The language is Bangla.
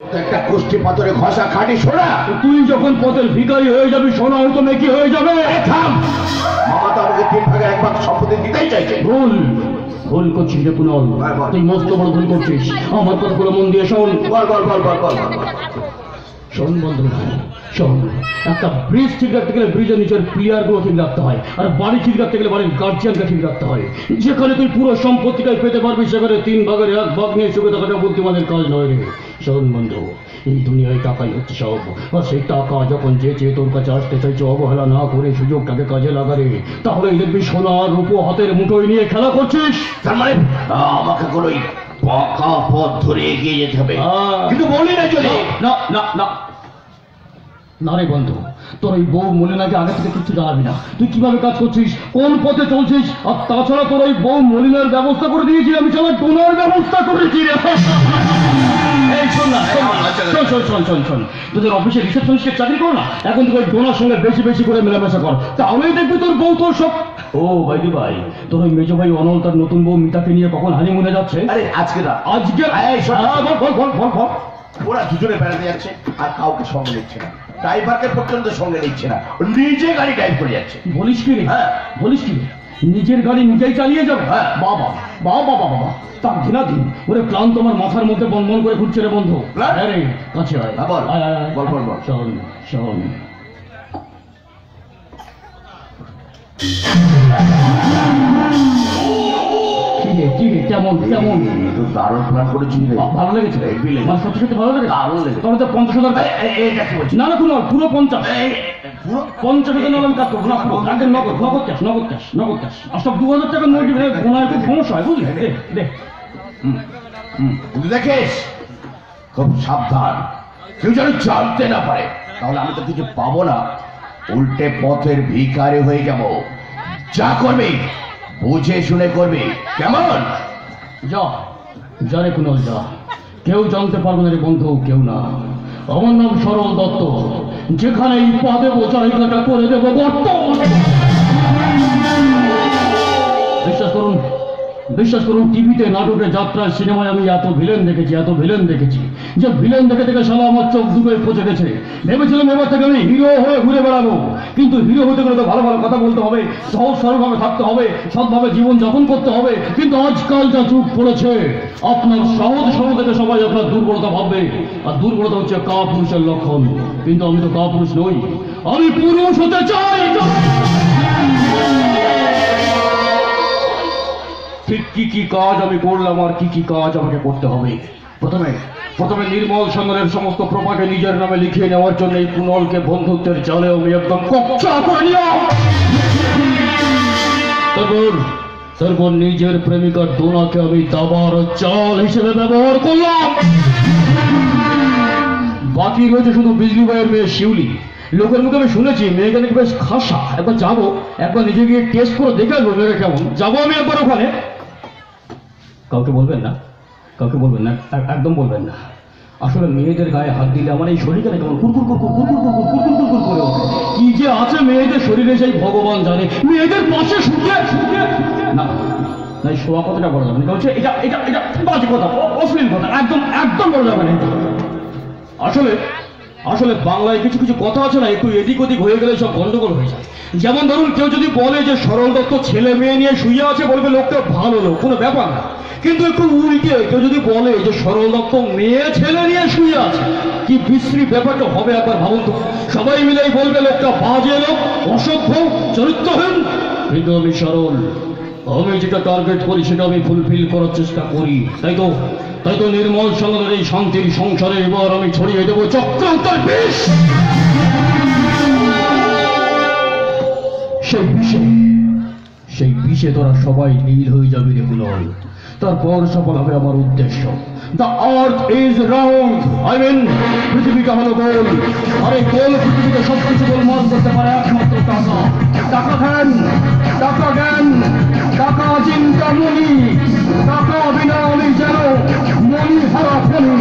একটা কোষ্ঠী পাথরে ঘষা খাটি সোনা। তুই যখন পথের ভিখারি হয়ে যাবি, সোনা হয়তো মেকি হয়ে যাবে। থাম, মামা তো আমাকে 3 ভাগের 1 ভাগ সম্পত্তি দিতেই চাইছে। ভুল ভুল করছিস রে কুণাল, তুই মস্ত বড় ভুল করছিস। আমার কথাগুলো মন দিয়ে শোন। বল। শোন বন্ধু, শোন, একটা ব্রিজ ঠিক রাখতে গেলে ব্রিজের নিচের প্লেয়ার গুলো ঠিক রাখতে হয়, আর বাড়ি ঠিক রাখতে গেলে বাড়ির গার্জিয়ানকে ঠিক রাখতে হয়। যেখানে তুই পুরো সম্পত্তিটাই পেতে পারবি, সেখানে 3 ভাগের 1 ভাগ নিয়ে সুখে থাকাটা বুদ্ধিমানের কাজ নয় রে। শোন বন্ধু, এই দুনিয়ায় টাকাই হচ্ছে সব, আর সেই টাকা যখন চেয়ে তোর কাছে আসতে চাইছে, অবহেলা না করে সুযোগটাকে কাজে লাগারে, তাহলে দেখবি সোনার রূপো হাতের মুঠোয় নিয়ে খেলা করছিস। তার মানে আমাকে কোনো পাকা পথ ধরে এগিয়ে যেতে হবে, কিন্তু বলি না চলে না না না না রে বন্ধু, তোর ওই বউ মলিনাকে আগে থেকে কিছু জানাবি না। তুই কিভাবে কাজ করছিস, কোন পথে চলছিস, আর তাছাড়া তোর ওই বউ মলিনার ব্যবস্থা করে দিয়েছি আমি, চলো ডোনার ব্যবস্থা করেছি রে। এই শোন না, শোন, তোদের অফিসে রিসেপশনিস্টকে চাকরি কর না, এখন তুই ওই ডোনার সঙ্গে বেশি বেশি করে মেলামেশা কর, তাহলেই দেখবি তোর বউ তোর সব। ও ভাইদি ভাই, তোর ওই মেজো ভাই অনল তার নতুন বউ মিতাকে নিয়ে কখন হানিমুনে যাচ্ছে? আরে আজকে বল। ওরা দুজনে বেড়াতে যাচ্ছে, আর কাউকে সঙ্গে নিচ্ছে না, ড্রাইভারকে পর্যন্ত সঙ্গে নিচ্ছে না, নিজে গাড়ি ড্রাইভ করে যাচ্ছে। বলিস কি রে? হ্যাঁ বলিস কি, নিজের গাড়ি নিজেই চালিয়ে যাবে? হ্যাঁ বাবা, তার দিনাদিন ওরে প্ল্যান তোমার মাথার মধ্যে বনবন করে ঘুরছে রে বন্ধু। হ্যাঁ রে, কাছে আয়। বল। শোন, কেমন দারুণ প্ল্যান করেছি। ভালো লেগেছে? সত্যি ভালো লেগেছে? দারুণ লেগেছে। তাহলে তো 50,000 না না, পুরো 50 50,000 আমি কাজ করবো না, আগে নগদ ক্যাশ। আর সব 2,000 টাকা নোট দিবে, গোনায় খুব সমস্যা হয়, বুঝলি? দেখ কিন্তু দেখিস, খুব সাবধান, কেউ যেন জানতে না পারে, তাহলে আমি তো কিছু পাবো না, উল্টে পথের ভিখারি হয়ে যাব। যা করবি বুঝে শুনে করবি, কেমন? যা রে কুণাল, যা, কেউ জানতে পারবে না রে বন্ধু, কেউ না। আমার নাম সরল দত্ত, যেখানে পা দেবো জায়গাটা করে দেবো গর্ত। বিশ্বাস করুন, টিভিতে, নাটকে, যাত্রায়, সিনেমায় আমি এত ভিলেন দেখেছি যে ভিলেন দেখে সালা আমার চোখ ডুবে পচে গেছে। ভেবেছিলাম এবার থেকে আমি হিরো হয়ে ঘুরে বেড়াবো, কিন্তু হিরো হতে গেলে তো ভালো কথা বলতে হবে, সহজ সরলভাবে থাকতে হবে, সৎভাবে জীবন যাপন করতে হবে। কিন্তু আজকাল যা যুগ পড়েছে, আপনার সহজ সরল থেকে সবাই আপনার দুর্বলতা ভাববে, আর দুর্বলতা হচ্ছে কাপুরুষের লক্ষণ। কিন্তু আমি তো কাপুরুষ নই, আমি পুরুষ হতে চাই। ঠিক কি কাজ আমি করলাম, আর কি কাজ আমাকে করতে হবে। প্রথমে নির্মল সাগরের সমস্ত প্রপাকে নিজের নামে লিখিয়ে নেওয়ার জন্য এই কুণালকে বন্ধুত্বের জালে আমি একদম কচ্ছা করে নিলাম। তারপর নিজের প্রেমিকার ডোনাকে আমি দাবার চাল হিসেবে ব্যবহার করলাম। বাকি রয়েছে শুধু বিজলি ভাইয়ের মেয়ে শিউলি। লোকের মুখে আমি শুনেছি মেয়েকে নাকি বেশ খাসা। একবার যাবো, একবার নিজে গিয়ে টেস্ট করে দেখে আসবো মেয়েটা কেমন। যাবো আমি একবার ওখানে। কাউকে বলবেন না, একদম বলবেন না। আসলে মেয়েদের গায়ে হাত দিলে আমার এই শরীরটা কেমন কুরকুর করে ওঠে। কি যে আছে মেয়েদের শরীরে সেই ভগবান জানে। মেয়েদের পাশে শুতে না, এই শোয়া কথাটা বলা যাবে না, এটা বাজে কথা, অশ্লীল কথা, একদম বলা যাবে না। আসলে বাংলায় কিছু কথা আছে না, একটু এদিক ওদিক হয়ে গেলে সব গন্ডগোল হয়ে যায়। যেমন ধরুন, কেউ যদি বলে যে সরল দত্ত ছেলে মেয়ে নিয়ে শুয়ে আছে, বলবে লোকটা ভালো লোক, কোনো ব্যাপার না। কিন্তু একটু উল্টে কেউ যদি বলে যে সরল দত্ত মেয়ে ছেলে নিয়ে শুয়ে আছে, কি বিশ্রী ব্যাপারটা হবে একবার ভাবুন তো। সবাই মিলেই বলবে লোকটা বাজে লোক, অসভ্য, চরিত্রহীন। কিন্তু আমি সরল, আমি যেটা টার্গেট করি সেটা আমি ফুলফিল করার চেষ্টা করি। তাই তো নির্মল সাগরের এই শান্তির সংসারে এবার আমি ছড়িয়ে দেবো চক্রান্তের বিষ। সেই বিষে তোরা সবাই নীল হয়ে যাবে রে কুণাল। তারপর সফল হবে আমার উদ্দেশ্য। দ্য আর্থ ইজ রাউন্ড, পৃথিবীটা হলো গোল। আর এই গোল পৃথিবীতে সবকিছু গোলমাল করতে পারে একমাত্র টাকা। টাকা জ্ঞান, টাকা চিন্তা মনি, টাকা বিনা আমি যেন মনি হারা ফেলি।